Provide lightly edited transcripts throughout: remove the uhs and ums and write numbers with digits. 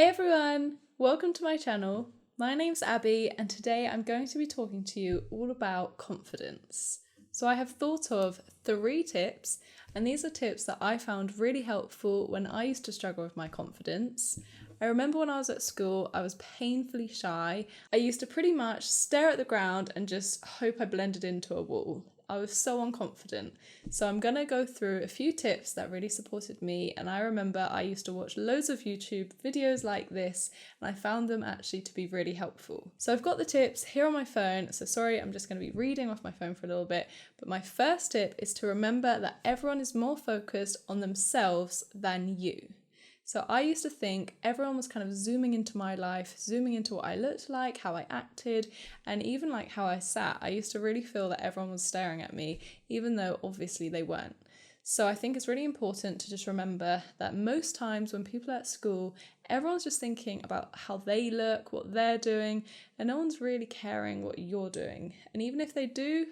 Hey everyone, welcome to my channel. My name's Abby and today I'm going to be talking to you all about confidence. So I have thought of 3 tips, and these are tips that I found really helpful when I used to struggle with my confidence. I remember when I was at school, I was painfully shy. I used to pretty much stare at the ground and just hope I blended into a wall. I was so unconfident. So I'm going to go through a few tips that really supported me, and I remember I used to watch loads of YouTube videos like this and I found them actually to be really helpful. So I've got the tips here on my phone, so sorry I'm just going to be reading off my phone for a little bit, but my first tip is to remember that everyone is more focused on themselves than you. So I used to think everyone was kind of zooming into my life, zooming into what I looked like, how I acted, and even like how I sat. I used to really feel that everyone was staring at me, even though obviously they weren't. So I think it's really important to just remember that most times when people are at school, everyone's just thinking about how they look, what they're doing, and no one's really caring what you're doing. And even if they do,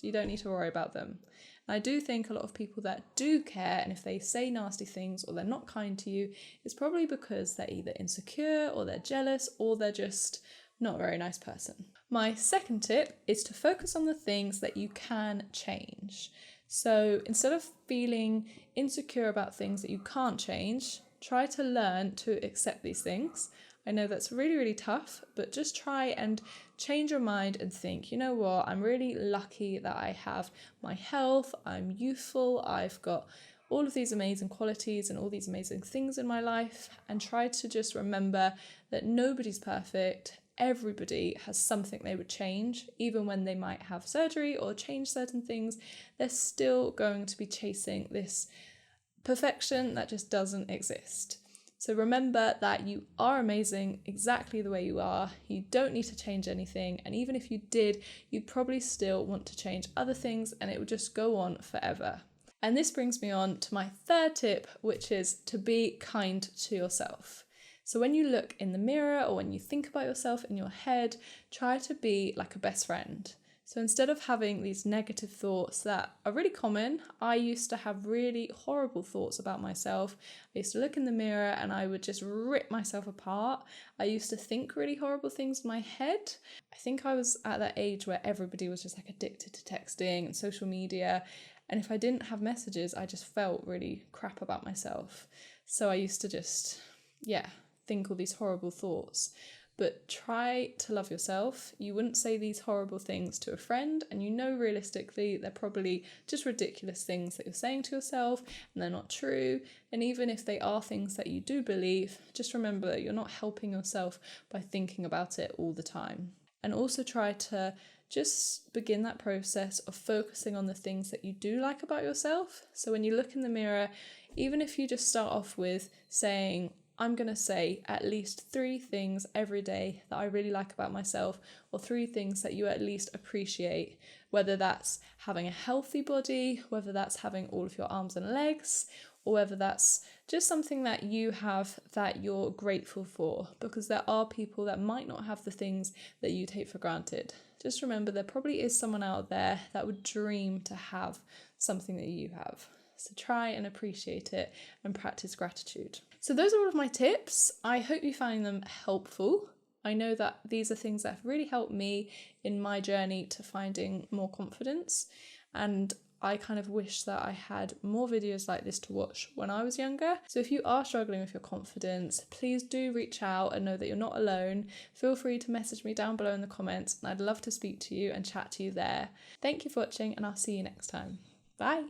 you don't need to worry about them. I do think a lot of people that do care, and if they say nasty things or they're not kind to you, it's probably because they're either insecure or they're jealous or they're just not a very nice person. My second tip is to focus on the things that you can change. So instead of feeling insecure about things that you can't change, try to learn to accept these things. I know that's really, really tough, but just try and change your mind and think, you know what, I'm really lucky that I have my health, I'm youthful, I've got all of these amazing qualities and all these amazing things in my life, and try to just remember that nobody's perfect. Everybody has something they would change. Even when they might have surgery or change certain things, they're still going to be chasing this perfection that just doesn't exist. So remember that you are amazing exactly the way you are. You don't need to change anything. And even if you did, you'd probably still want to change other things and it would just go on forever. And this brings me on to my third tip, which is to be kind to yourself. So when you look in the mirror or when you think about yourself in your head, try to be like a best friend. So instead of having these negative thoughts that are really common, I used to have really horrible thoughts about myself. I used to look in the mirror and I would just rip myself apart. I used to think really horrible things in my head. I think I was at that age where everybody was just like addicted to texting and social media. And if I didn't have messages, I just felt really crap about myself. So I used to just, think all these horrible thoughts. But try to love yourself. You wouldn't say these horrible things to a friend, and you know realistically they're probably just ridiculous things that you're saying to yourself and they're not true. And even if they are things that you do believe, just remember that you're not helping yourself by thinking about it all the time. And also try to just begin that process of focusing on the things that you do like about yourself. So when you look in the mirror, even if you just start off with saying, I'm going to say at least 3 things every day that I really like about myself, or 3 things that you at least appreciate, whether that's having a healthy body, whether that's having all of your arms and legs, or whether that's just something that you have that you're grateful for, because there are people that might not have the things that you take for granted. Just remember there probably is someone out there that would dream to have something that you have. So try and appreciate it and practice gratitude. So those are all of my tips. I hope you find them helpful. I know that these are things that have really helped me in my journey to finding more confidence, and I kind of wish that I had more videos like this to watch when I was younger. So if you are struggling with your confidence, please do reach out and know that you're not alone. Feel free to message me down below in the comments and I'd love to speak to you and chat to you there. Thank you for watching, and I'll see you next time. Bye.